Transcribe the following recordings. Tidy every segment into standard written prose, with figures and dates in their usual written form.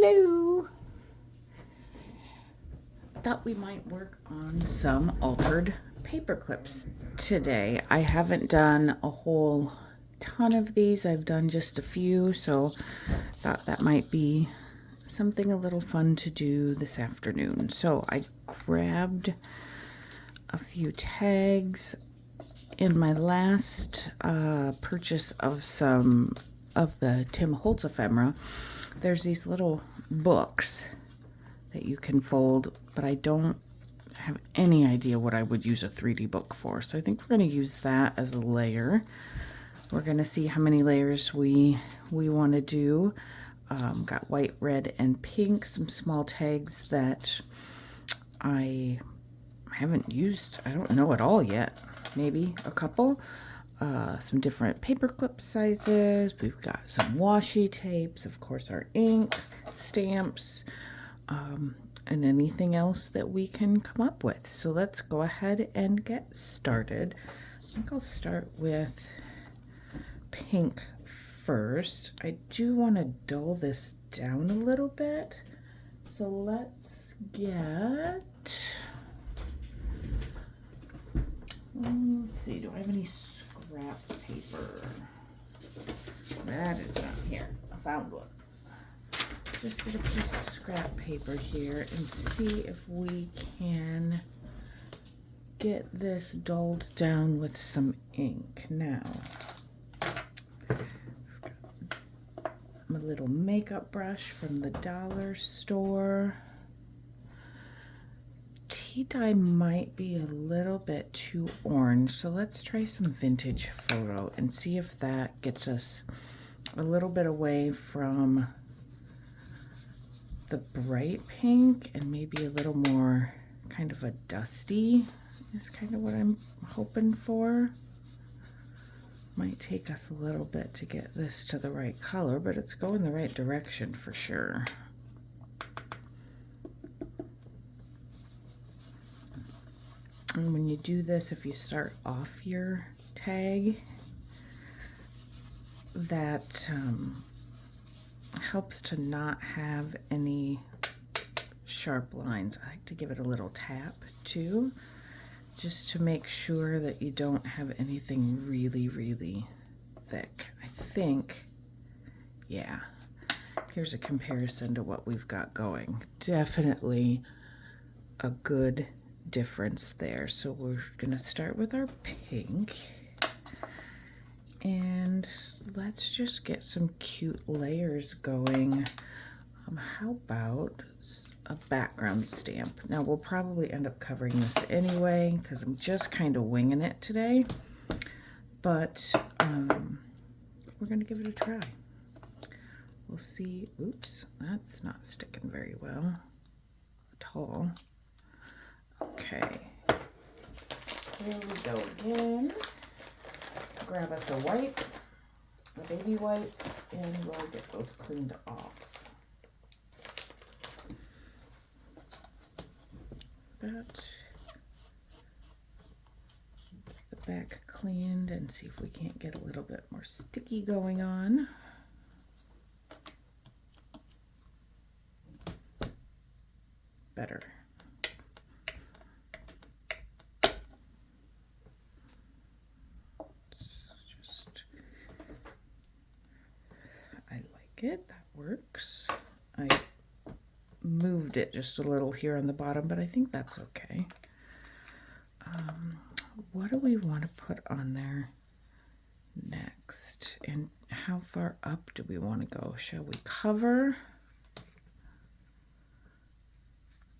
Hello. Thought we might work on some altered paper clips today. I haven't done a whole ton of these. I've done just a few, so thought that might be something a little fun to do this afternoon. So I grabbed a few tags in my last purchase of some of the Tim Holtz ephemera. There's these little books that you can fold, but I don't have any idea what I would use a 3D book for. So I think we're going to use that as a layer. We're going to see how many layers we want to do. Got white, red, and pink, some small tags that I haven't used, I don't know at all yet. Maybe a couple. Some different paper clip sizes. We've got some washi tapes, of course our ink, stamps, and anything else that we can come up with. So let's go ahead and get started. I think I'll start with pink first. I do want to dull this down a little bit. So let's get... Let's see, do I have any scrap paper? That is not here. I found one. Let's just get a piece of scrap paper here and see if we can get this dulled down with some ink. Now, my little makeup brush from the dollar store. Tea dye might be a little bit too orange, so let's try some vintage photo and see if that gets us a little bit away from the bright pink and maybe a little more kind of a dusty is kind of what I'm hoping for. Might take us a little bit to get this to the right color, but it's going the right direction for sure. And when you do this, if you start off your tag, that helps to not have any sharp lines. I like to give it a little tap too, just to make sure that you don't have anything really, really thick. I think, yeah, here's a comparison to what we've got going. Definitely a good difference there. So we're going to start with our pink and let's just get some cute layers going. How about a background stamp? Now we'll probably end up covering this anyway because I'm just kind of winging it today, but we're going to give it a try. We'll see. Oops, that's not sticking very well at all. Okay, here we go again. Grab us a wipe, a baby wipe, and we'll get those cleaned off. That. Get the back cleaned and see if we can't get a little bit more sticky going on. Better. It, that works. I moved it just a little here on the bottom, but I think that's okay. What do we want to put on there next? And how far up do we want to go? Shall we cover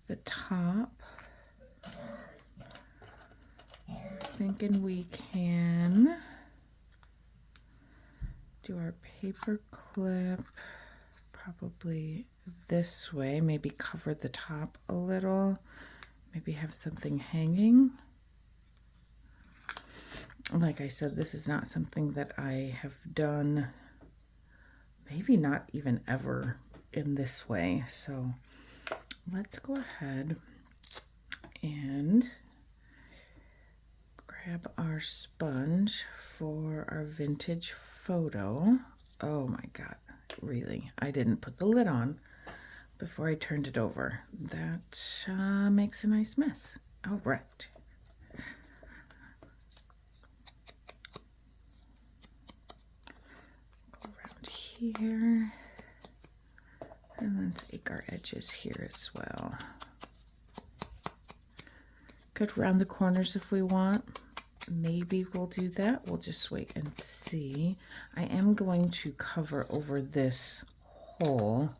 the top? Thinking we can do our paper clip probably this way, maybe cover the top a little, maybe have something hanging. Like I said, this is not something that I have done, maybe not even ever in this way. So let's go ahead and grab our sponge for our vintage photo. Oh my God, really? I didn't put the lid on. before I turned it over. That makes a nice mess. All right. Go around here. And then take our edges here as well. Could round the corners if we want. Maybe we'll do that. We'll just wait and see. I am going to cover over this hole.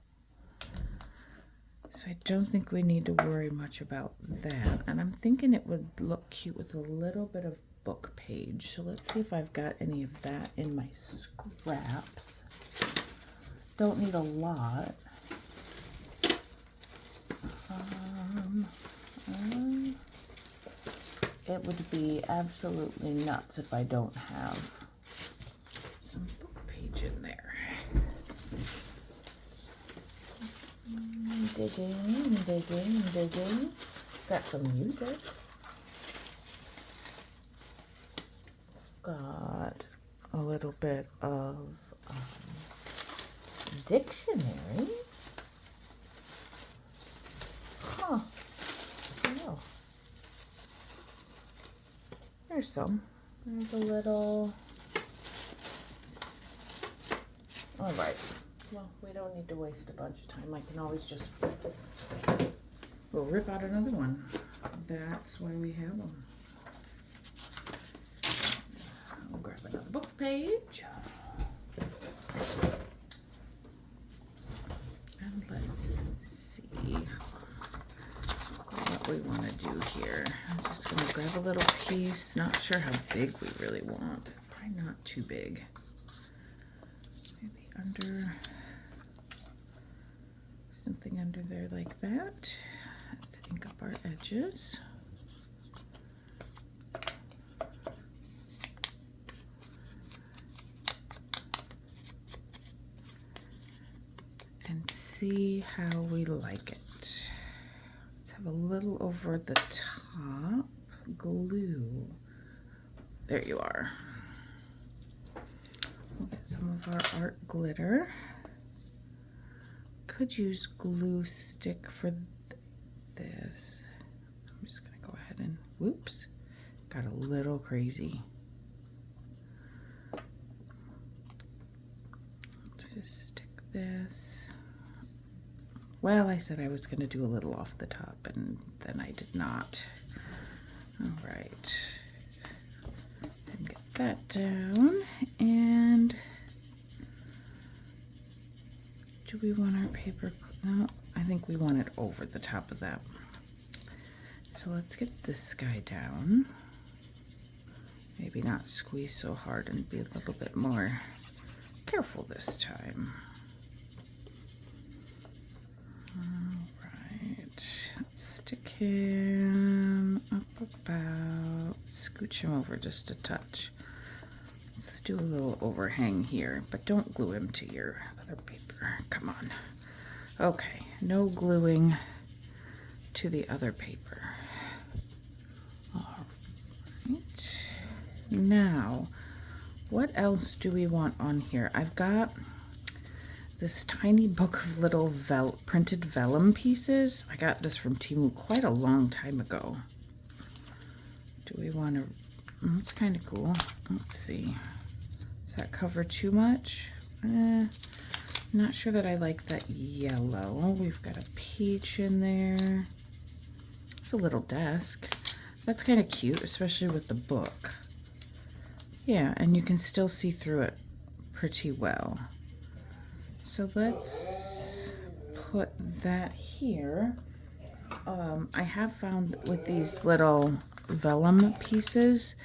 So I don't think we need to worry much about that. And I'm thinking it would look cute with a little bit of book page. So let's see if I've got any of that in my scraps. Don't need a lot. It would be absolutely nuts if I don't have some book page in there. Digging, digging, digging. Got some music. Got a little bit of dictionary. Huh. Oh. There's some. There's a little. All right. Well, we don't need to waste a bunch of time. I can always just, we'll rip out another one. That's why we have them. I'll grab another book page. And let's see what we want to do here. I'm just going to grab a little piece. Not sure how big we really want. Probably not too big. Maybe under... something under there like that. Let's ink up our edges. And see how we like it. Let's have a little over the top glue. There you are. We'll get some of our art glitter. Could use glue stick for this. I'm just gonna go ahead and, whoops, got a little crazy. Let's just stick this. Well, I said I was gonna do a little off the top and then I did not. All right, and get that down. And do we want our paper? No, I think we want it over the top of that. So let's get this guy down. Maybe not squeeze so hard and be a little bit more careful this time. All right, let's stick him up about, scooch him over just a touch. Let's do a little overhang here, but don't glue him to your other paper. Come on. Okay, no gluing to the other paper. All right. Now, what else do we want on here? I've got this tiny book of little printed vellum pieces. I got this from Temu quite a long time ago. Do we want to... It's kind of cool. Let's see. Does that cover too much? Not sure that I like that yellow. We've got a peach in there. It's a little desk. That's kind of cute, especially with the book. Yeah, and you can still see through it pretty well. So let's put that here. I have found with these little vellum pieces,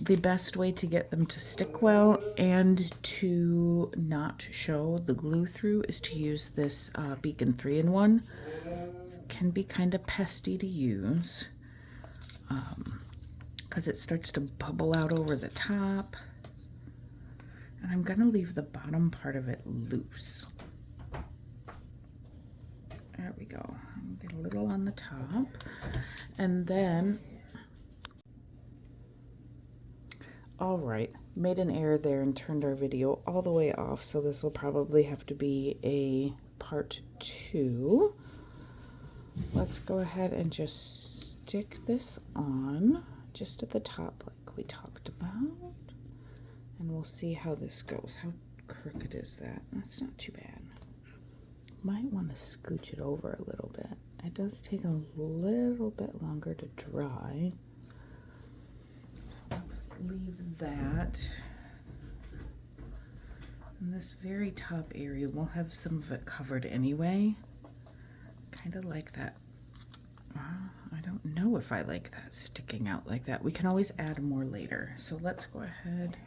the best way to get them to stick well and to not show the glue through is to use this Beacon 3-in-1. It can be kind of pesty to use because it starts to bubble out over the top. And I'm going to leave the bottom part of it loose. There we go. Get a little on the top. And then, all right, made an error there and turned our video all the way off. So this will probably have to be a part 2. Let's go ahead and just stick this on just at the top like we talked about. And we'll see how this goes. How crooked is that? That's not too bad. Might want to scooch it over a little bit. It does take a little bit longer to dry. So let's leave that. And this very top area, we'll have some of it covered anyway. Kind of like that. I don't know if I like that sticking out like that. We can always add more later. So let's go ahead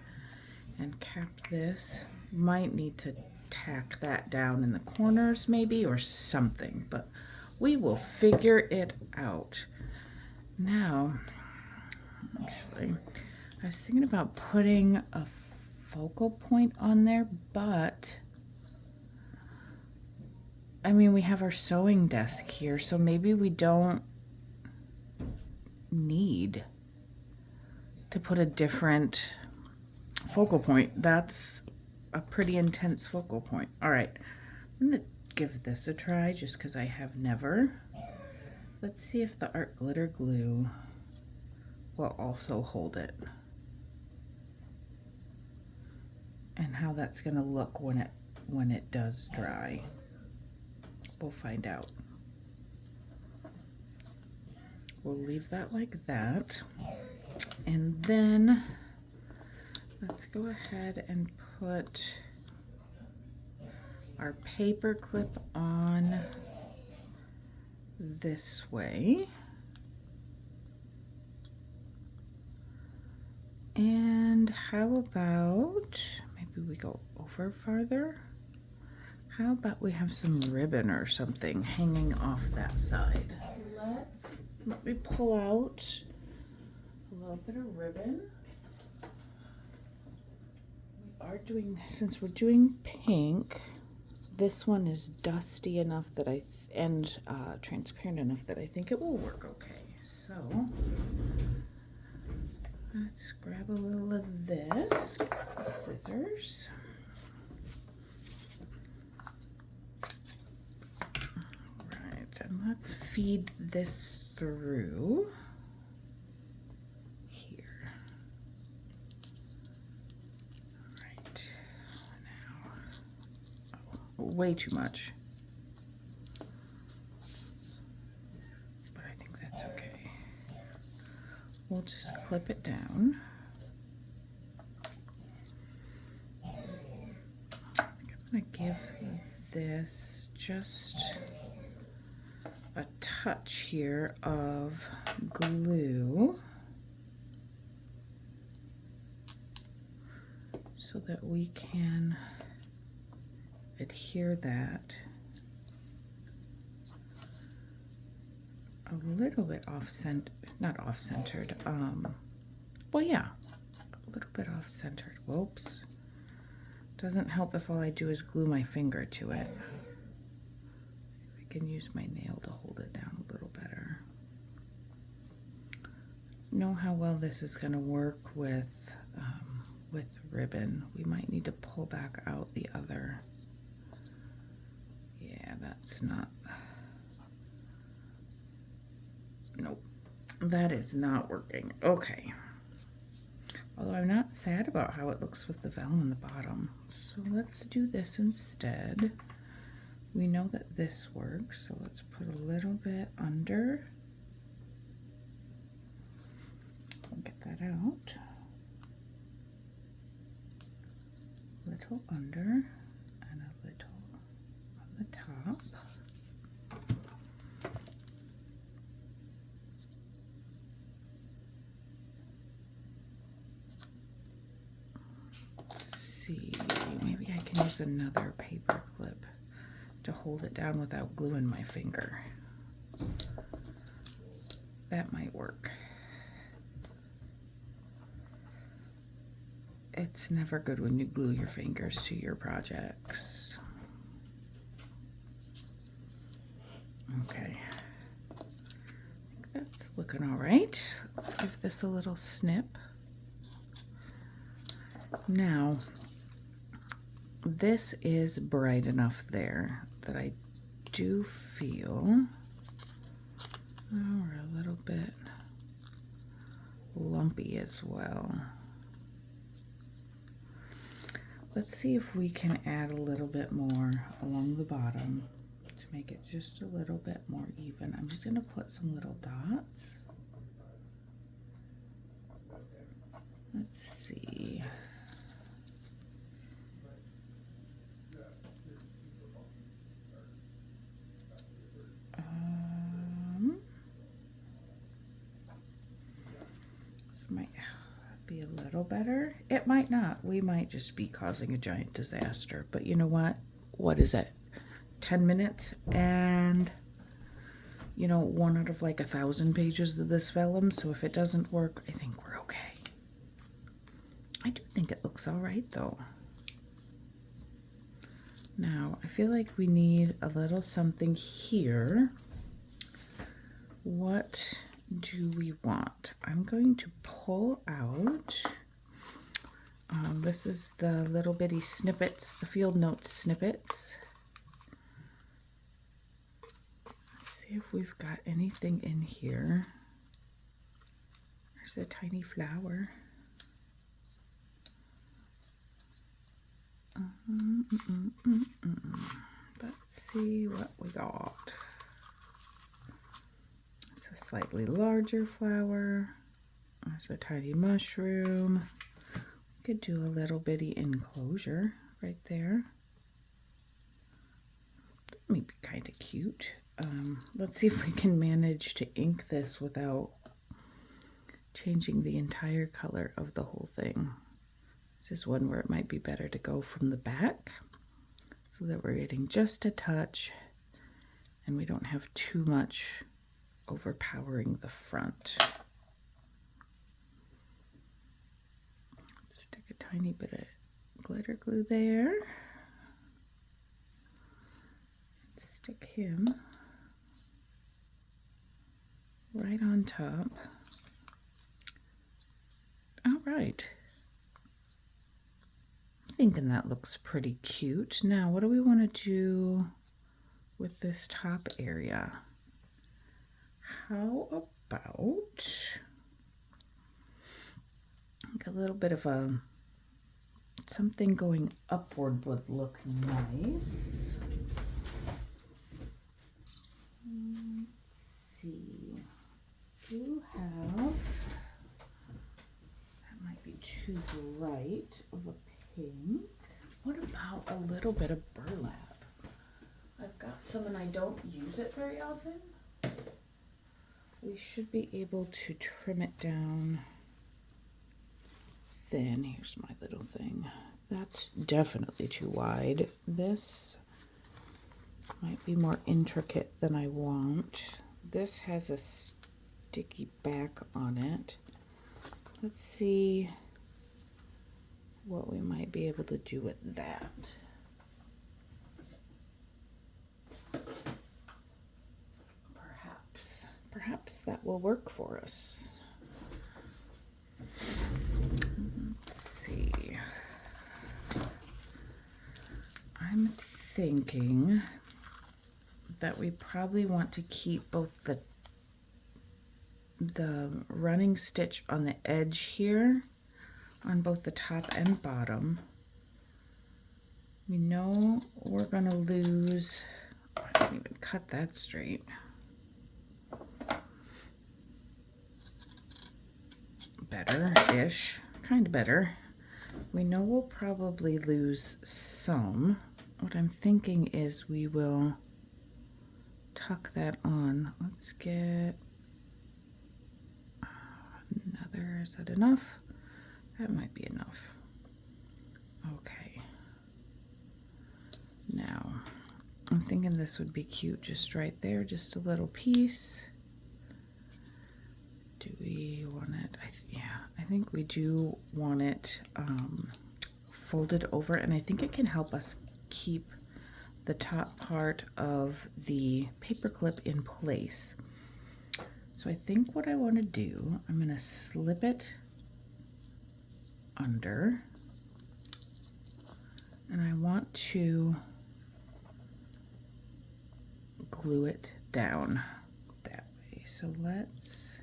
and cap this. Might need to tack that down in the corners maybe or something, but we will figure it out. Now, actually, I was thinking about putting a focal point on there, but I mean, we have our sewing desk here, so maybe we don't need to put a different focal point. That's a pretty intense focal point. All right, I'm gonna give this a try just because I have never. Let's see if the art glitter glue will also hold it and how that's gonna look when it does dry. We'll find out. We'll leave that like that, and then let's go ahead and put our paper clip on this way. And how about, maybe we go over farther? How about we have some ribbon or something hanging off that side? Let me pull out a little bit of ribbon. We are doing, since we're doing pink, this one is dusty enough that and transparent enough that I think it will work okay. So let's grab a little of this, scissors. Right, and let's feed this through here. Right, now, way too much. But I think that's okay. We'll just clip it down. I think I'm going to give this just a touch here of glue so that we can adhere that a little bit not off-centered, well, yeah, a little bit off-centered. Whoops. Doesn't help if all I do is glue my finger to it. See if I can use my nail to hold it down a little better. Know how well this is going to work with ribbon. We might need to pull back out the other. Yeah, that's not. Nope, that is not working. Okay. Although I'm not sad about how it looks with the vellum in the bottom. So let's do this instead. We know that this works, so let's put a little bit under. I'll get that out. A little under and a little on the top. See, maybe I can use another paper clip to hold it down without gluing my finger. That might work. It's never good when you glue your fingers to your projects. Okay, I think that's looking all right. Let's give this a little snip. Now, this is bright enough there that I do feel are a little bit lumpy as well. Let's see if we can add a little bit more along the bottom to make it just a little bit more even. I'm just going to put some little dots. Let's see. This might be a little better. It might not. We might just be causing a giant disaster. But you know what? What is it? 10 minutes and, you know, 1 out of like 1,000 pages of this vellum. So if it doesn't work, I think we're okay. I do think it looks all right though. Now, I feel like we need a little something here. What do we want? I'm going to pull out, this is the little bitty snippets, the field notes snippets. Let's see if we've got anything in here. There's a tiny flower. Let's see what we got. It's a slightly larger flower. There's a tiny mushroom. We could do a little bitty enclosure right there. That may be kind of cute. Let's see if we can manage to ink this without changing the entire color of the whole thing. This is one where it might be better to go from the back so that we're getting just a touch and we don't have too much overpowering the front. Let's stick a tiny bit of glitter glue there. Stick him right on top. All right. Thinking that looks pretty cute. Now, what do we want to do with this top area? How about like a little bit of a something going upward would look nice. Let's see. You have, that might be too bright of a pink. What about a little bit of burlap? I've got some and I don't use it very often. We should be able to trim it down thin. Here's my little thing. That's definitely too wide. This might be more intricate than I want. This has a sticky back on it. Let's see what we might be able to do with that. Perhaps that will work for us. Let's see. I'm thinking that we probably want to keep both the running stitch on the edge here on both the top and bottom. We know we're going to lose, I didn't even cut that straight. Better-ish, kind of better. We know we'll probably lose some. What I'm thinking is we will tuck that on. Let's get another, is that enough? That might be enough. Okay. Now, I'm thinking this would be cute just right there, just a little piece. Do we want it? Yeah, I think we do want it folded over, and I think it can help us keep the top part of the paperclip in place. So I think what I want to do, I'm going to slip it under, and I want to glue it down that way. So let's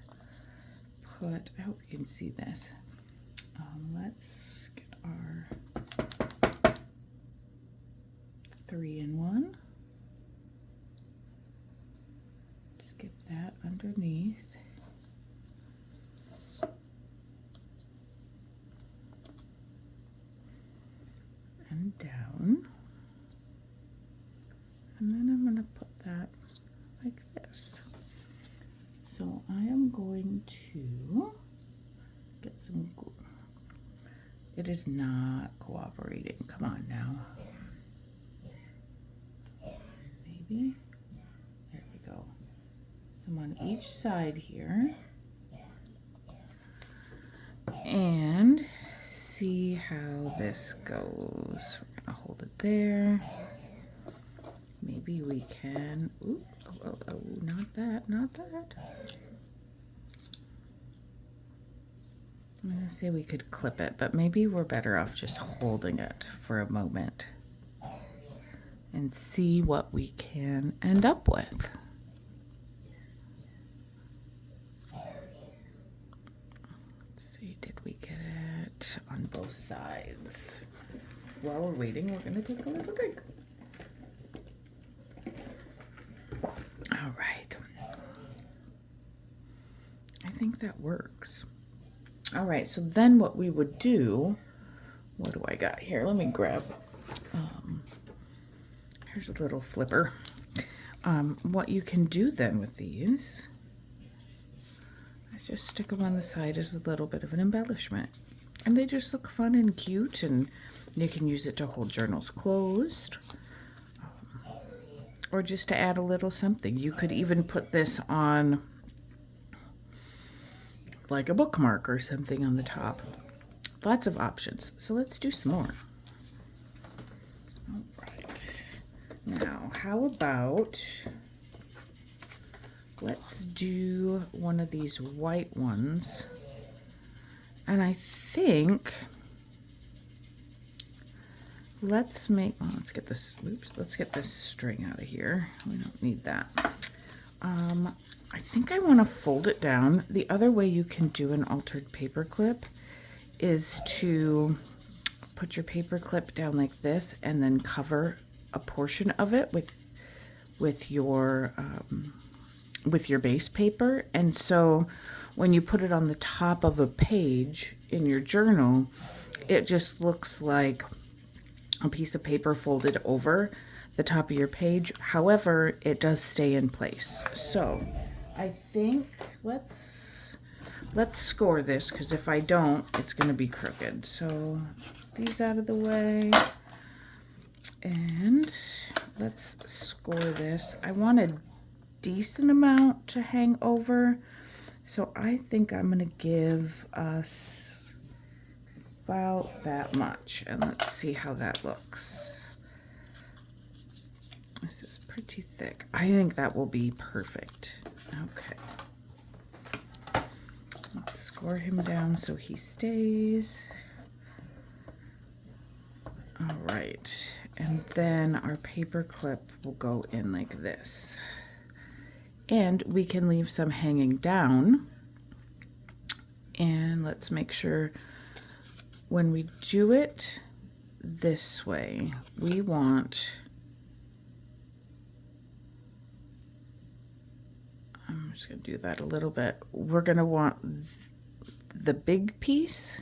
put, I hope you can see this. Let's get our 3-in-1. Just get that underneath. And down. And then I'm going to put that like this. So I am going to get some glue. It is not cooperating. Come on now. Maybe. There we go. Some on each side here. And see how this goes. We're gonna hold it there. Maybe we can, ooh, oh, not that, not that. I'm gonna say we could clip it, but maybe we're better off just holding it for a moment and see what we can end up with. Let's see, did we get it on both sides? While we're waiting, we're gonna take a little drink. All right. I think that works. All right, so then what we would do, what do I got here? Let me grab, here's a little flipper. What you can do then with these is just stick them on the side as a little bit of an embellishment. And they just look fun and cute, and you can use it to hold journals closed. Or just to add a little something. You could even put this on like a bookmark or something on the top. Lots of options. So let's do some more. All right. Now, how about, let's do one of these white ones. And I think, let's get this, oops, let's get this string out of here. We don't need that. I think I want to fold it down. The other way you can do an altered paper clip is to put your paper clip down like this and then cover a portion of it with your base paper. And so when you put it on the top of a page in your journal, it just looks like a piece of paper folded over the top of your page. However, it does stay in place. So I think let's score this, because if I don't, it's going to be crooked. So these out of the way, and let's score this. I want a decent amount to hang over, so I think I'm going to give us about that much, and let's see how that looks. This is pretty thick. I think that will be perfect. Okay. Let's score him down so he stays. All right. And then our paper clip will go in like this. And we can leave some hanging down. And let's make sure when we do it this way, we want, I'm just going to do that a little bit. We're going to want the big piece,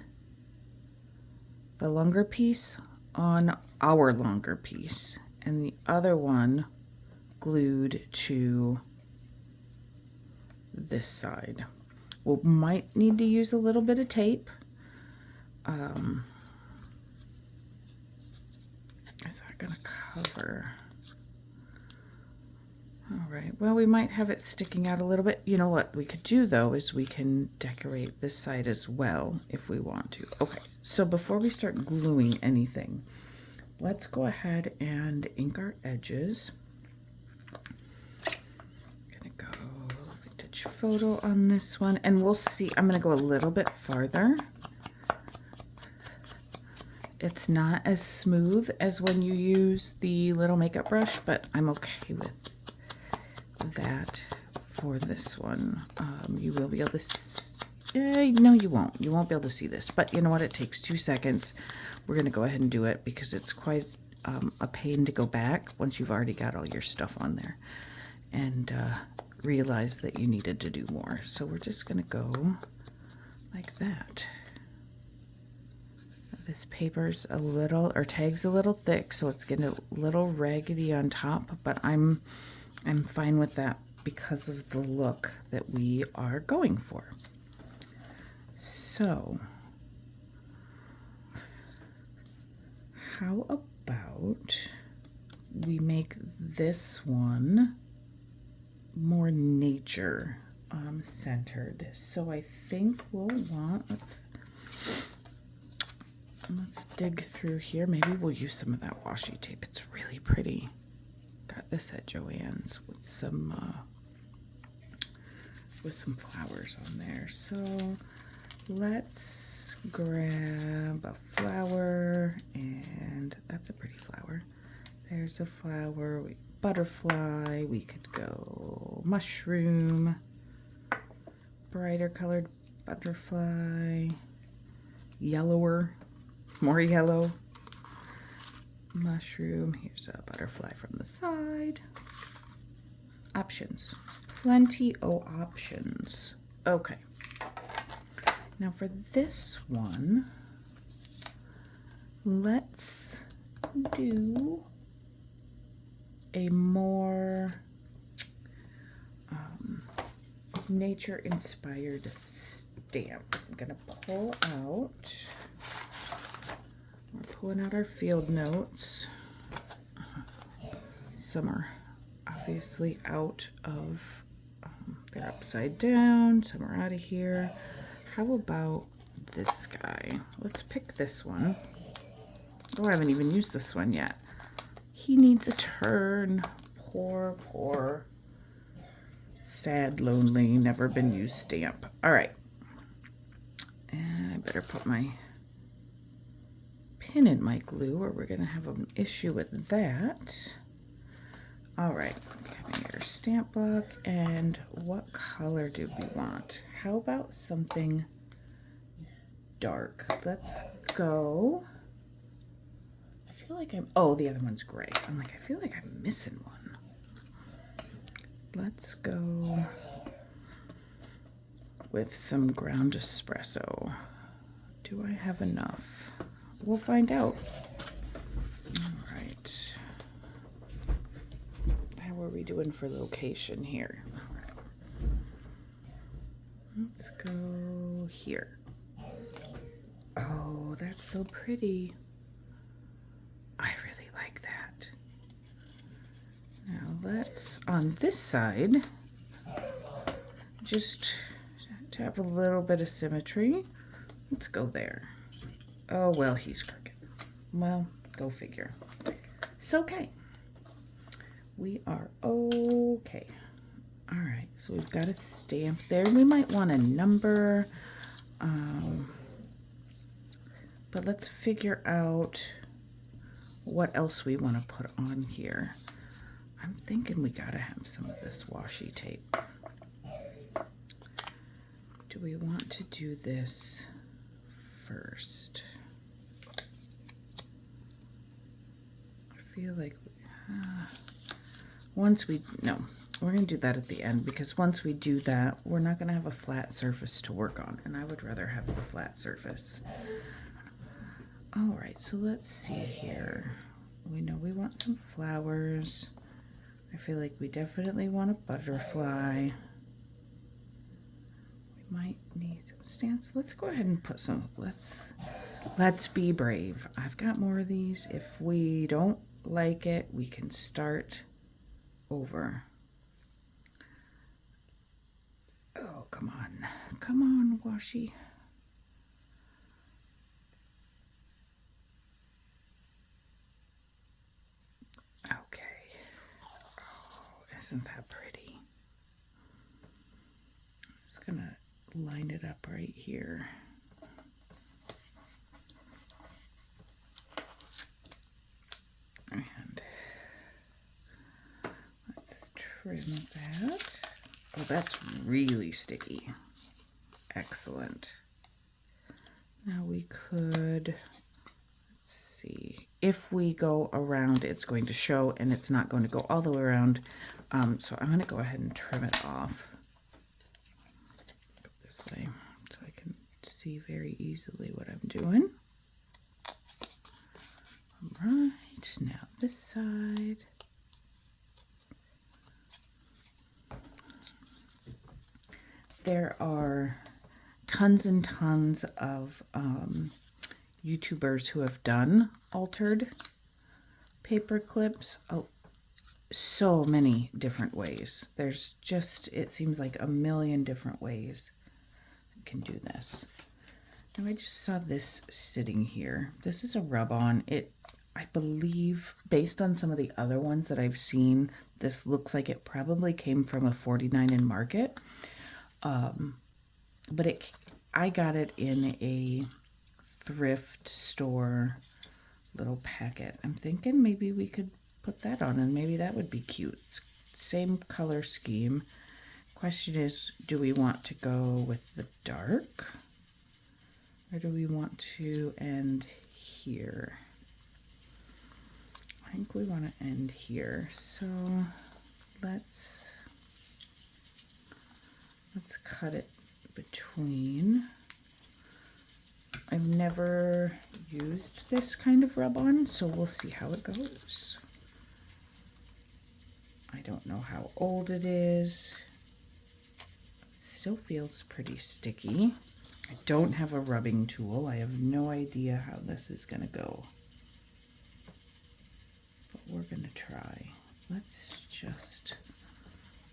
the longer piece, on our longer piece, and the other one glued to this side. We might need to use a little bit of tape. Is that going to cover? All right, well, we might have it sticking out a little bit. You know what we could do, though, is we can decorate this side as well if we want to. Okay, so before we start gluing anything, let's go ahead and ink our edges. I'm going to go vintage photo on this one, and we'll see. I'm going to go a little bit farther. It's not as smooth as when you use the little makeup brush, but I'm okay with that for this one. You will be able to no, you won't. You won't be able to see this, but you know what? It takes 2 seconds. We're going to go ahead and do it because it's quite a pain to go back once you've already got all your stuff on there and realize that you needed to do more. So we're just going to go like that. This paper's a little, or tag's a little thick, so it's getting a little raggedy on top, but I'm fine with that because of the look that we are going for. So, how about we make this one more nature centered? So I think we'll want, let's dig through here. Maybe we'll use some of that washi tape. It's really pretty. Got this at Joann's with some flowers on there. So let's grab a flower, and that's a pretty flower. There's a flower, butterfly, we could go mushroom, brighter colored butterfly, yellower, more yellow, mushroom, here's a butterfly from the side. Options, plenty of options. Okay. Now for this one, let's do a more nature-inspired stamp. I'm gonna pull out, we're pulling out our field notes. Some are obviously out of, they're upside down, some are out of here. How about this guy? Let's pick this one. Oh, I haven't even used this one yet. He needs a turn. Poor, sad, lonely, never been used stamp. All right. And I better put my pin in my glue or we're going to have an issue with that. All right. Come here, stamp block. And what color do we want? How about something dark? Let's go. I feel like oh, the other one's gray. I'm like, I feel like I'm missing one. Let's go with some ground espresso. Do I have enough? We'll find out. All right. How are we doing for location here? All right. Let's go here. Oh, that's so pretty. I really like that. Now let's, on this side, just to have a little bit of symmetry, let's go there. Oh, well, he's crooked. Well, go figure. It's okay. We are okay. All right, so we've got a stamp there. We might want a number, but let's figure out what else we want to put on here. I'm thinking we gotta have some of this washi tape. Do we want to do this first? I feel like no, we're gonna do that at the end because once we do that, we're not gonna have a flat surface to work on, and I would rather have the flat surface. All right, so let's see here. We know we want some flowers. I feel like we definitely want a butterfly. We might need some stamps. Let's go ahead and put some, let's be brave. I've got more of these. If we don't like it, we can start over. Oh, come on. Come on, washi. Okay. Oh, isn't that pretty? I'm just gonna line it up right here. And let's trim that. Oh, that's really sticky. Excellent. Now we could, let's see, if we go around, it's going to show and it's not going to go all the way around. So I'm going to go ahead and trim it off. Go this way so I can see very easily what I'm doing. All right, now this side. There are tons and tons of YouTubers who have done altered paper clips. Oh, so many different ways. There's just, it seems like a million different ways you can do this. And I just saw this sitting here. This is a rub-on. I believe, based on some of the other ones that I've seen, this looks like it probably came from a 49 in Market. But I got it in a thrift store little packet. I'm thinking maybe we could put that on and maybe that would be cute. It's same color scheme. Question is, do we want to go with the dark or do we want to end here? I think we want to end here. So let's cut it between. I've never used this kind of rub-on, so we'll see how it goes. I don't know how old it is. It still feels pretty sticky. I don't have a rubbing tool. I have no idea how this is going to go. But we're going to try. Let's just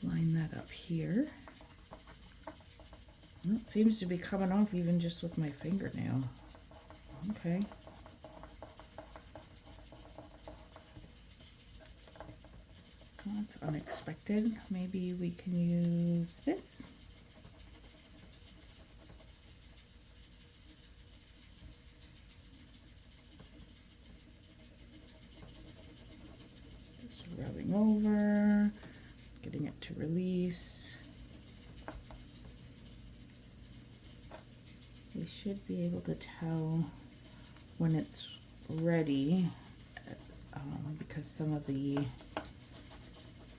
line that up here. Well, it seems to be coming off even just with my fingernail. Okay. Well, that's unexpected. Maybe we can use this. Just rubbing over, getting it to release. We should be able to tell when it's ready because some of the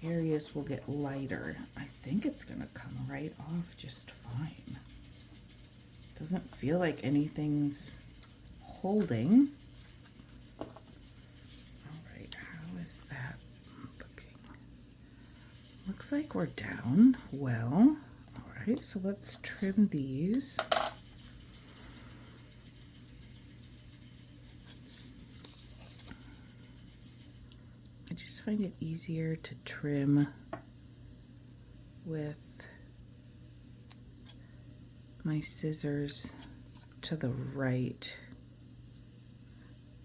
areas will get lighter. I think it's going to come right off just fine. Doesn't feel like anything's holding. All right, how is that looking? Looks like we're down well. All right, so let's trim these. I just find it easier to trim with my scissors to the right.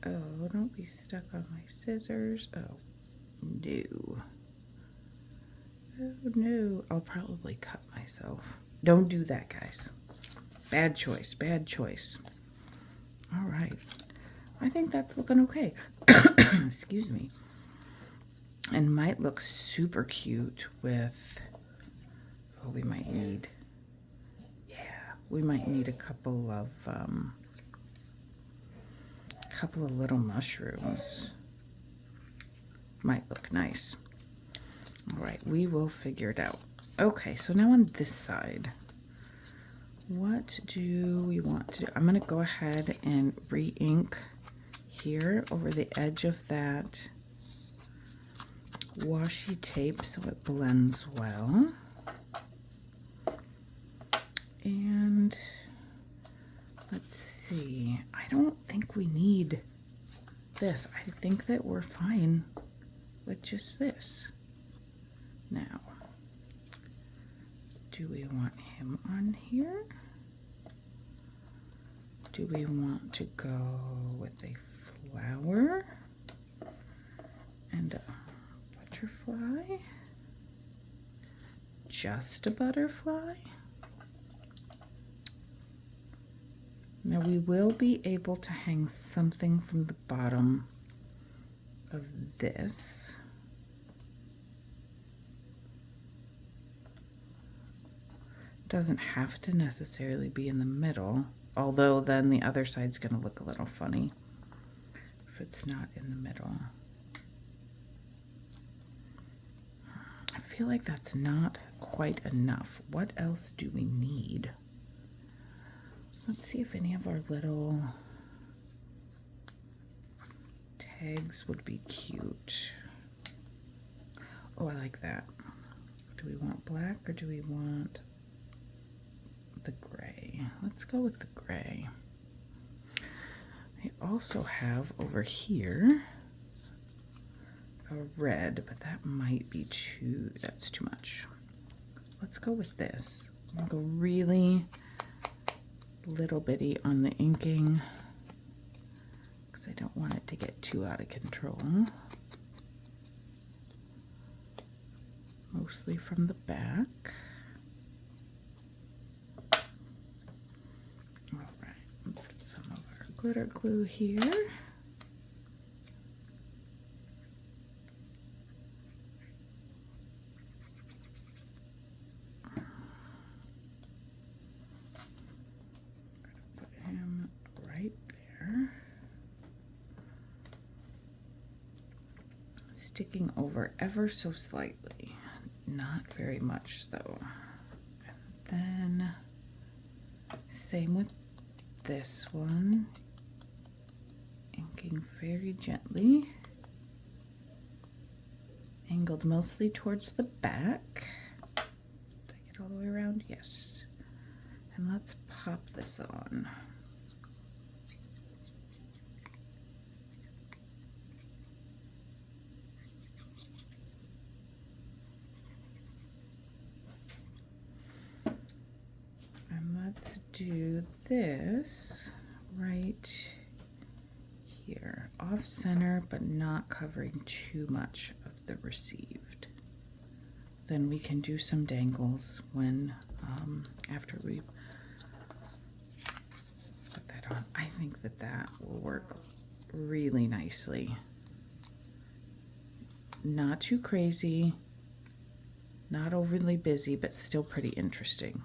Oh, don't be stuck on my scissors. Oh, no. Oh, no. I'll probably cut myself. Don't do that, guys. Bad choice, bad choice. All right. I think that's looking okay. Excuse me. And might look super cute with, oh, we might need, we might need a couple of little mushrooms. Might look nice. All right, we will figure it out. Okay, so now on this side, what do we want to do? I'm gonna go ahead and re-ink here over the edge of that washi tape so it blends well. And let's see, I don't think we need this. I think that we're fine with just this. Now, do we want him on here? Do we want to go with a flower and a butterfly? Just a butterfly? Now we will be able to hang something from the bottom of this. Doesn't have to necessarily be in the middle, although then the other side's going to look a little funny if it's not in the middle. I feel like that's not quite enough. What else do we need? Let's see if any of our little tags would be cute. Oh, I like that. Do we want black or do we want the gray? Let's go with the gray. I also have over here a red, but that might be that's too much. Let's go with this. I'm gonna go really little bitty on the inking because I don't want it to get too out of control. Mostly from the back. All right, let's get some of our glitter glue here. Put him right there. Sticking over ever so slightly. Not very much though. And then same with this one. Inking very gently. Angled mostly towards the back. Did I get all the way around? Yes. And let's pop this on. Let's do this right here, off center, but not covering too much of the received. Then we can do some dangles when, after we put that on. I think that that will work really nicely. Not too crazy, not overly busy, but still pretty interesting.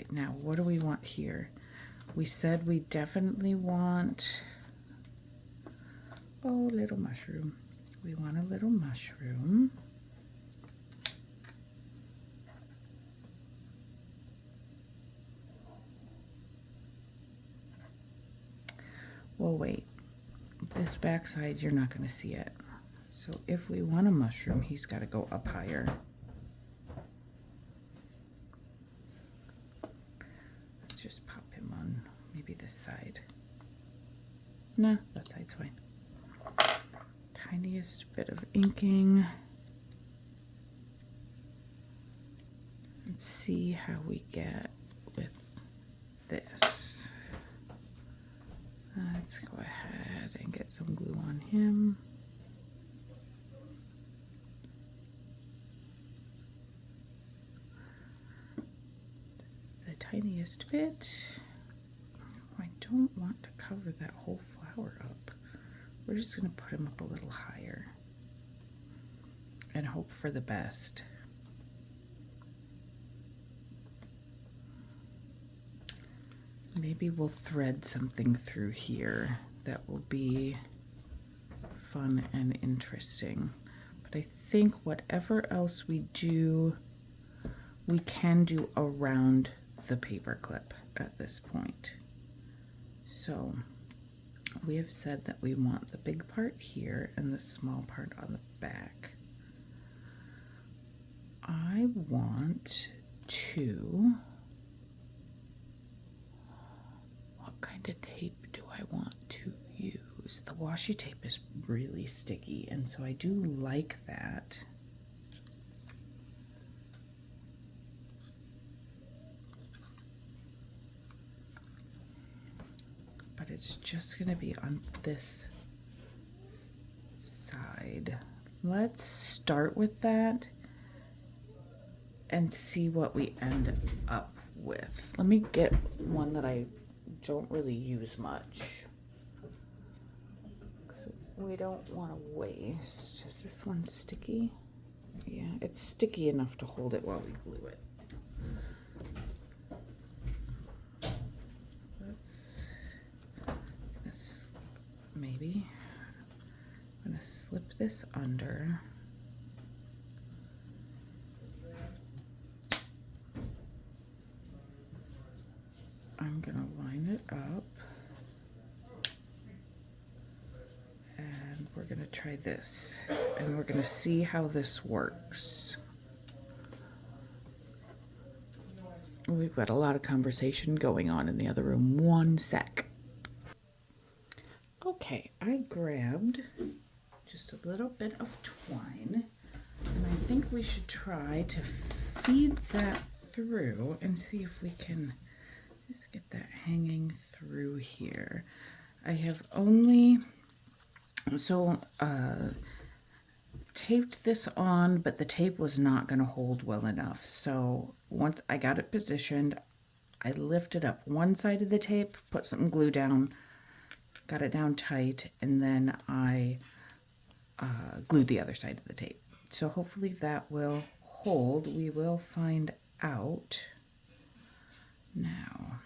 Now, what do we want here? We said we definitely want, oh, little mushroom. We want a little mushroom. Well, wait. This backside, you're not going to see it. So if we want a mushroom, he's got to go up higher. Just pop him on maybe this side. Nah, that side's fine. Tiniest bit of inking. Let's see how we get with this. Let's go ahead and get some glue on him. Tiniest bit. I don't want to cover that whole flower up. We're just going to put him up a little higher and hope for the best. Maybe we'll thread something through here that will be fun and interesting. But I think whatever else we do, we can do around the paper clip at this point. So we have said that we want the big part here and the small part on the back. I want to, what kind of tape do I want to use? The washi tape is really sticky, and so I do like that. But it's just going to be on this side. Let's start with that and see what we end up with. Let me get one that I don't really use much. We don't want to waste. Is this one sticky? Yeah, it's sticky enough to hold it while we glue it. Maybe I'm gonna slip this under. I'm gonna line it up. And we're gonna try this. And we're gonna see how this works. We've got a lot of conversation going on in the other room. One sec. Okay, I grabbed just a little bit of twine, and I think we should try to feed that through and see if we can just get that hanging through here. I have only taped this on, but the tape was not going to hold well enough. So once I got it positioned, I lifted up one side of the tape, put some glue down, got it down tight, and then I glued the other side of the tape. So hopefully that will hold. We will find out. Now,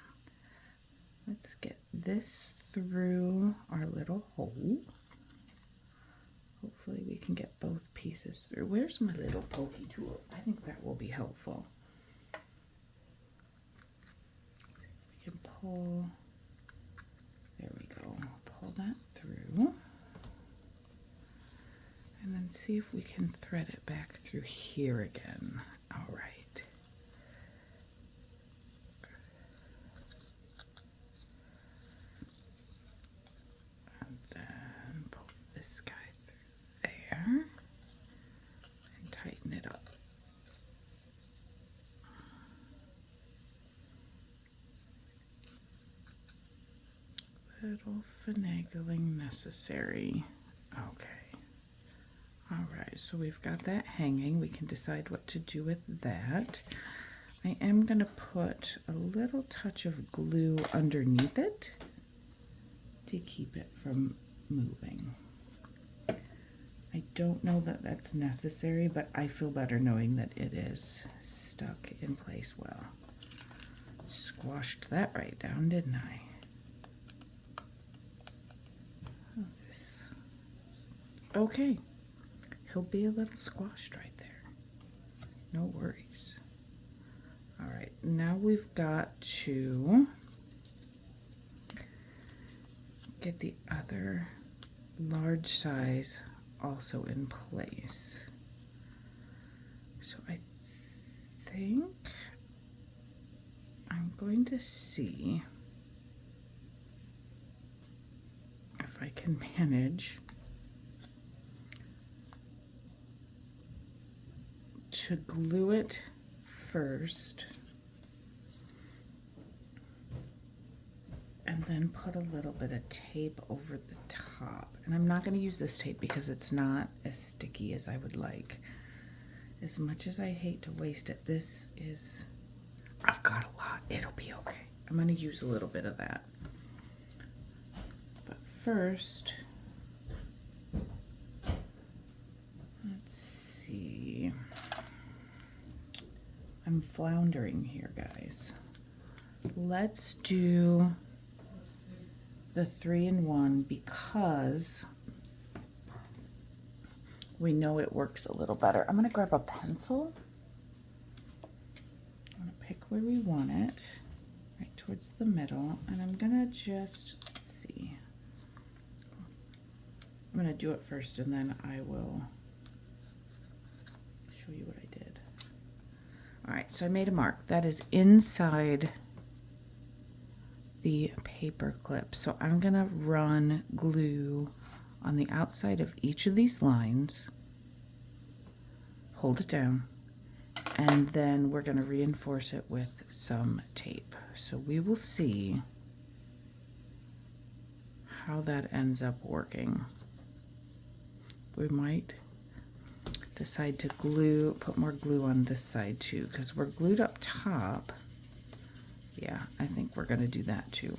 let's get this through our little hole. Hopefully we can get both pieces through. Where's my little pokey tool? I think that will be helpful. See if we can pull. There we go. Pull that through. And then see if we can thread it back through here again. All right. And then pull this guy through there and tighten it up. Little finagling necessary. Okay. All right, so we've got that hanging. We can decide what to do with that. I am going to put a little touch of glue underneath it to keep it from moving. I don't know that that's necessary, but I feel better knowing that it is stuck in place well. Squashed that right down, didn't I? Okay. He'll be a little squashed right there. No worries. All right, now we've got to get the other large size also in place. So I think I'm going to see if I can manage to glue it first and then put a little bit of tape over the top. And I'm not going to use this tape because it's not as sticky as I would like. As much as I hate to waste it, I've got a lot. It'll be okay. I'm going to use a little bit of that. But first, let's see. I'm floundering here, guys. Let's do the 3-in-1 because we know it works a little better. I'm going to grab a pencil. I'm going to pick where we want it, right towards the middle, and I'm going to just, let's see. I'm going to do it first and then I will show you what I did. All right, so I made a mark. That is inside the paper clip. So I'm gonna run glue on the outside of each of these lines, hold it down, and then we're gonna reinforce it with some tape. So we will see how that ends up working. We might decide to put more glue on this side too, because we're glued up top. Yeah, I think we're going to do that too.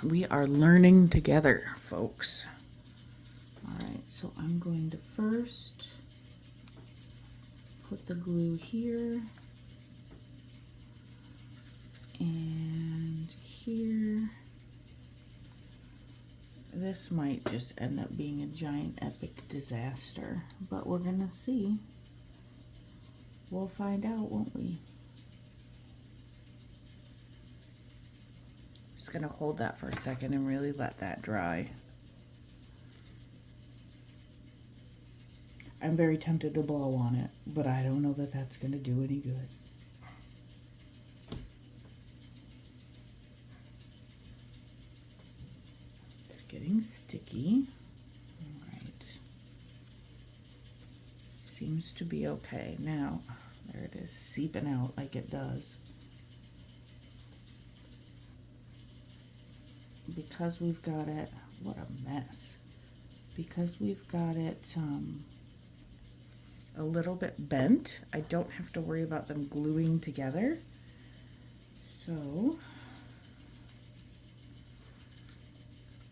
We are learning together, folks. All right, so So I'm going to first put the glue here and here. This might just end up being a giant epic disaster, but we're gonna see. We'll find out, won't we? Just gonna hold that for a second and really let that dry. I'm very tempted to blow on it, but I don't know that that's gonna do any good. It's getting sticky. All right. Seems to be okay. Now, there it is, seeping out like it does. Because we've got it, what a mess. Because we've got it a little bit bent, I don't have to worry about them gluing together. So,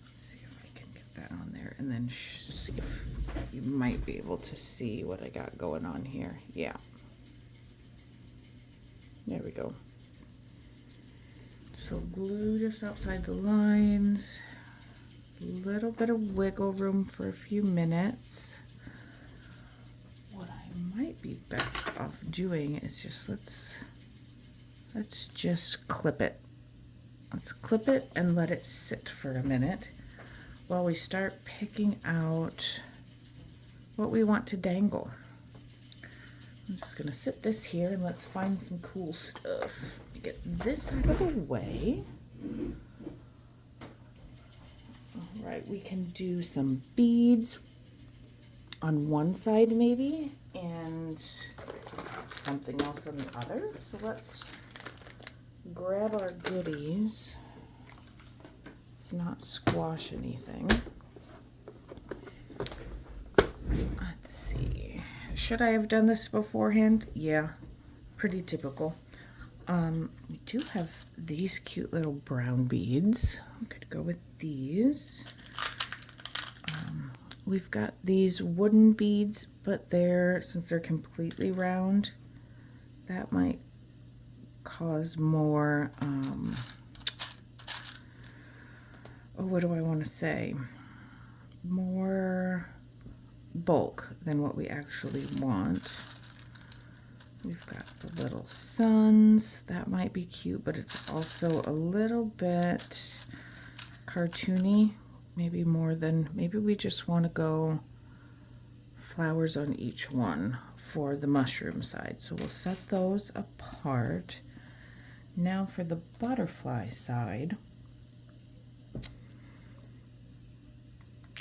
let's see if I can get that on there and then see if you might be able to see what I got going on here. Yeah. There we go. So glue just outside the lines. A little bit of wiggle room for a few minutes. What I might be best off doing is just let's just clip it. Let's clip it and let it sit for a minute while we start picking out what we want to dangle. I'm just gonna sit this here and let's find some cool stuff. Get this out of the way. All right, we can do some beads on one side maybe and something else on the other. So let's grab our goodies. Let's not squash anything. Let's see. Should I have done this beforehand? Yeah, pretty typical. We do have these cute little brown beads. We could go with these. We've got these wooden beads, but since they're completely round, that might cause more, what do I want to say? More bulk than what we actually want. We've got the little suns. That might be cute, but it's also a little bit cartoony. Maybe more than, maybe we just want to go flowers on each one for the mushroom side. So we'll set those apart. Now for the butterfly side,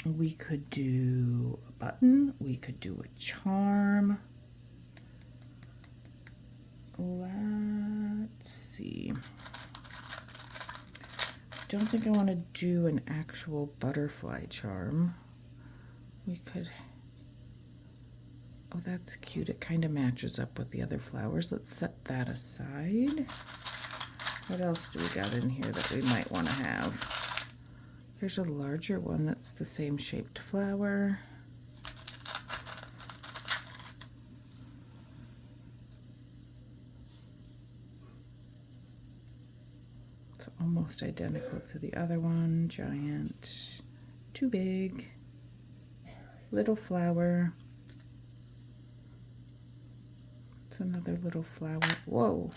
we could do a button, we could do a charm. Let's see. Don't think I want to do an actual butterfly charm. We could, oh, that's cute. It kind of matches up with the other flowers. Let's set that aside. What else do we got in here that we might want to have? There's a larger one that's the same shaped flower. It's almost identical to the other one. Giant, too big, little flower. It's another little flower. Whoa.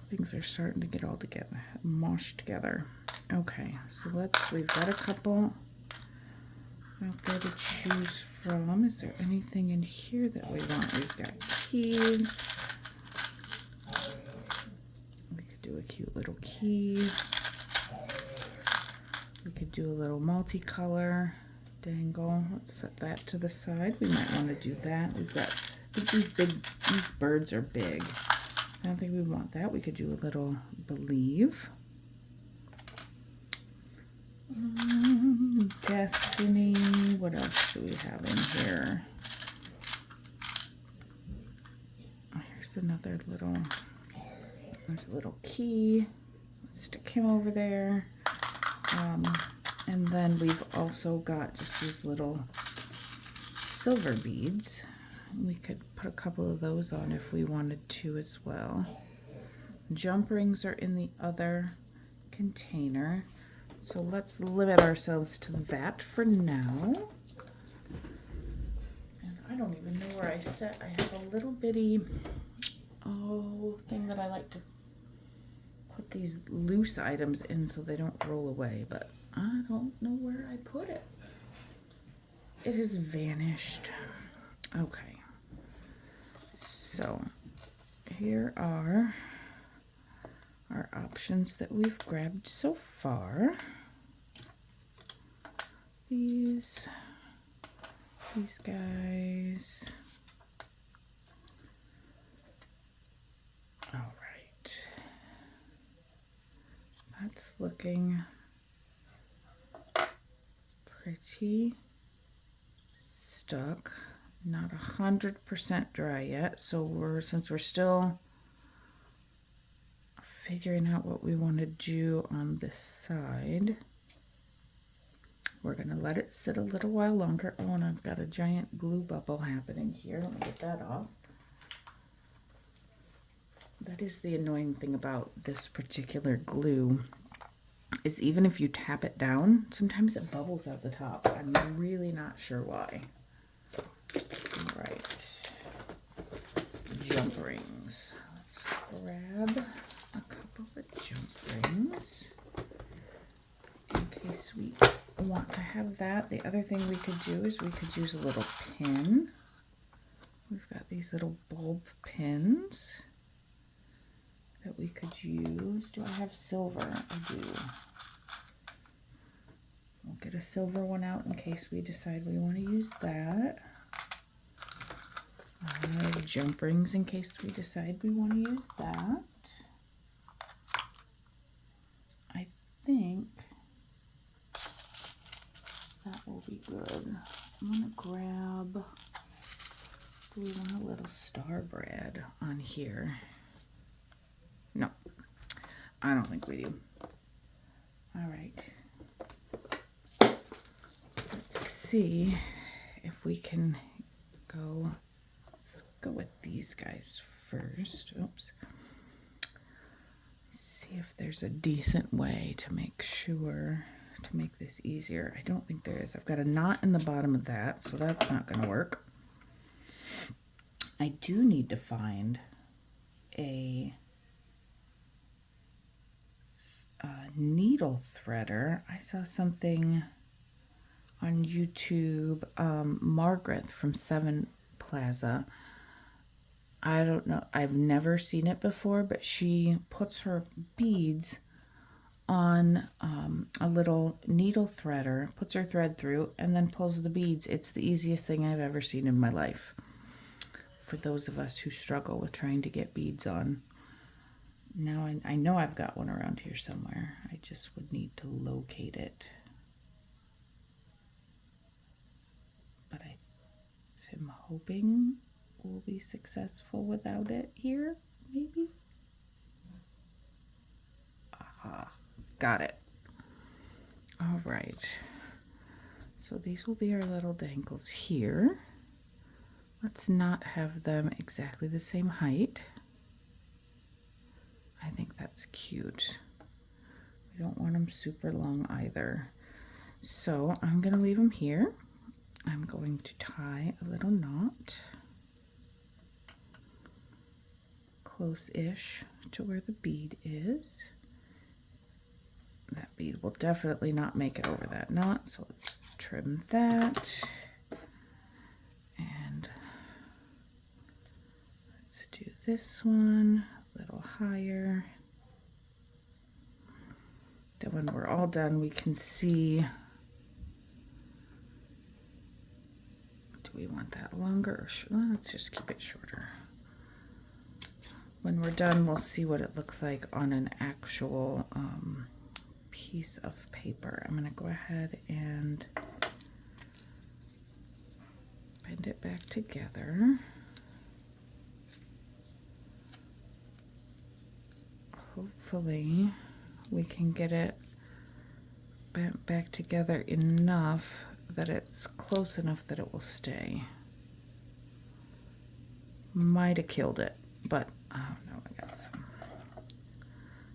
Things are starting to get all together, moshed together. Okay, so we've got a couple out there to choose from. Is there anything in here that we want? We've got keys. We could do a cute little key. We could do a little multicolor dangle. Let's set that to the side. We might want to do that. We've got, I think these birds are big. I don't think we want that. We could do a little believe. Destiny. What else do we have in here? Oh, here's another little, there's a little key. Let's stick him over there. And then we've also got just these little silver beads. We could put a couple of those on if we wanted to as well. Jump rings are in the other container, so let's limit ourselves to that for now. And I don't even know where I set. I have a little bitty thing that I like to put these loose items in so they don't roll away, but I don't know where I put it. It has vanished. Okay, so here are our options that we've grabbed so far. These guys. All right. That's looking pretty stuck. Not 100% dry yet, so since we're still figuring out what we want to do on this side, we're going to let it sit a little while longer. Oh, and I've got a giant glue bubble happening here. Let me get that off. That is the annoying thing about this particular glue, is even if you tap it down, sometimes it bubbles out the top. I'm really not sure why. All right. Jump rings. Let's grab a couple of jump rings in case we want to have that. The other thing we could do is we could use a little pin. We've got these little bulb pins that we could use. Do I have silver? I do. We'll get a silver one out in case we decide we want to use that. Jump rings in case we decide we want to use that. I think that will be good. I'm going to grab, do we want a little star bread on here? No, I don't think we do. All right. Let's see if we can go. Let's go with these guys first. Oops. See if there's a decent way to make sure to make this easier. I don't think there is. I've got a knot in the bottom of that, so that's not going to work. I do need to find a needle threader. I saw something on YouTube, Margaret from Seven Plaza. I don't know, I've never seen it before, but she puts her beads on a little needle threader, puts her thread through, and then pulls the beads. It's the easiest thing I've ever seen in my life. For those of us who struggle with trying to get beads on. Now I know I've got one around here somewhere. I just would need to locate it. But I'm hoping we'll be successful without it here, maybe? Aha, got it. All right. So these will be our little dangles here. Let's not have them exactly the same height. I think that's cute. We don't want them super long either. So I'm going to leave them here. I'm going to tie a little knot close-ish to where the bead is. That bead will definitely not make it over that knot, so let's trim that. And let's do this one a little higher. Then when we're all done, we can see, do we want that longer or well, let's just keep it shorter. When we're done, we'll see what it looks like on an actual piece of paper. I'm going to go ahead and bend it back together. Hopefully we can get it bent back together enough that it's close enough that it will stay. Might have killed it, but I don't know, I got some.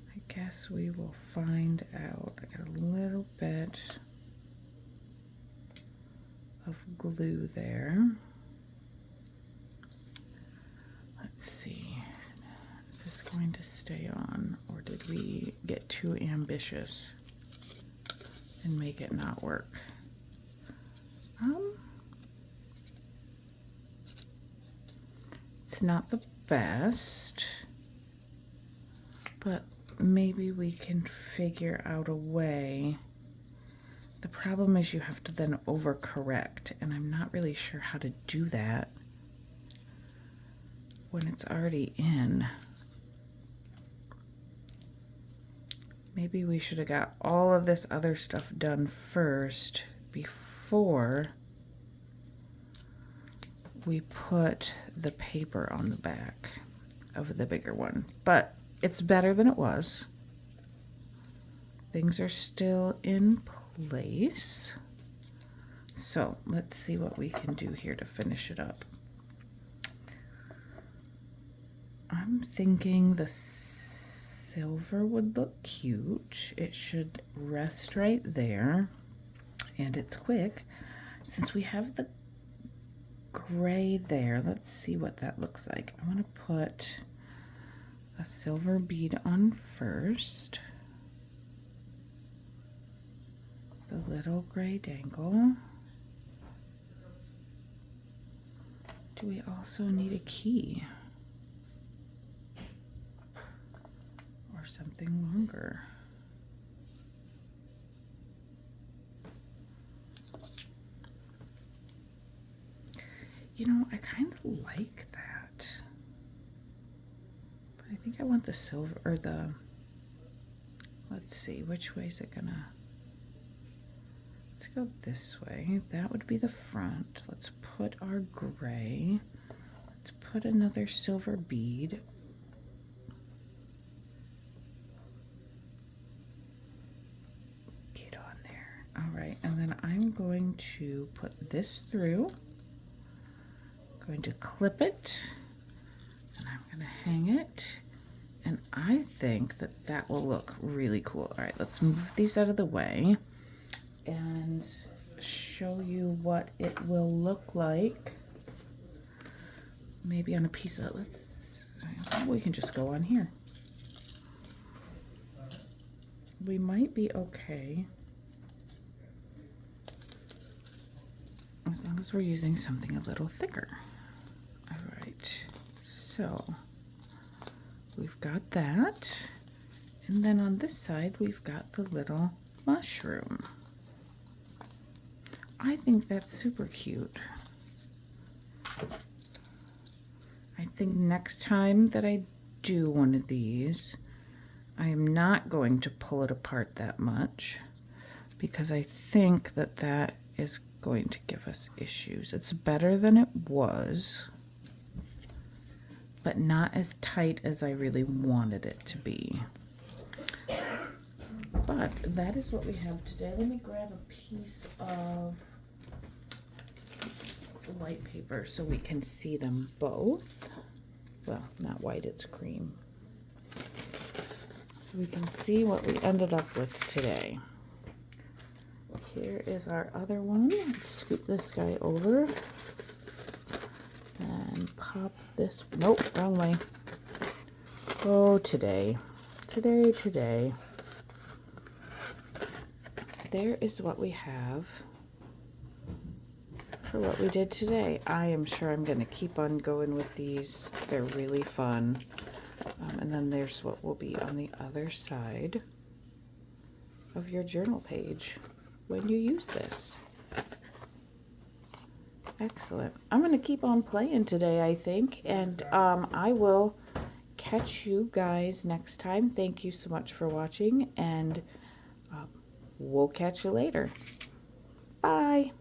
I guess we will find out. I got a little bit of glue there. Let's see. Is this going to stay on, or did we get too ambitious and make it not work? It's not the best, but maybe we can figure out a way. The problem is you have to then overcorrect, and I'm not really sure how to do that when it's already in. Maybe we should have got all of this other stuff done first before we put the paper on the back of the bigger one. But it's better than it was. Things are still in place. So let's see what we can do here to finish it up. I'm thinking the silver would look cute. It should rest right there, and it's quick. Since we have the gray there, let's see what that looks like. I want to put a silver bead on first. The little gray dangle. Do we also need a key? Or something longer? You know, I kind of like that. But I think I want the silver, or the, let's see, which way is it gonna, let's go this way. That would be the front. Let's put our gray. Let's put another silver bead. Get on there. All right, and then I'm going to put this through. Going to clip it, and I'm going to hang it, and I think that that will look really cool. All right, let's move these out of the way and show you what it will look like. Maybe on a piece of, we can just go on here. We might be okay as long as we're using something a little thicker. All right, so we've got that, and then on this side we've got the little mushroom. I think that's super cute. I think next time that I do one of these, I am not going to pull it apart that much, because I think that that is going to give us issues. It's better than it was, but not as tight as I really wanted it to be. But that is what we have today. Let me grab a piece of white paper so we can see them both. Well, not white, it's cream. So we can see what we ended up with today. Here is our other one. Let's scoop this guy over and pop this. Nope, wrong way. Oh, today. There is what we have for what we did today. I am sure I'm going to keep on going with these. They're really fun. And then there's what will be on the other side of your journal page when you use this. Excellent. I'm going to keep on playing today, I think, and I will catch you guys next time. Thank you so much for watching, and we'll catch you later. Bye.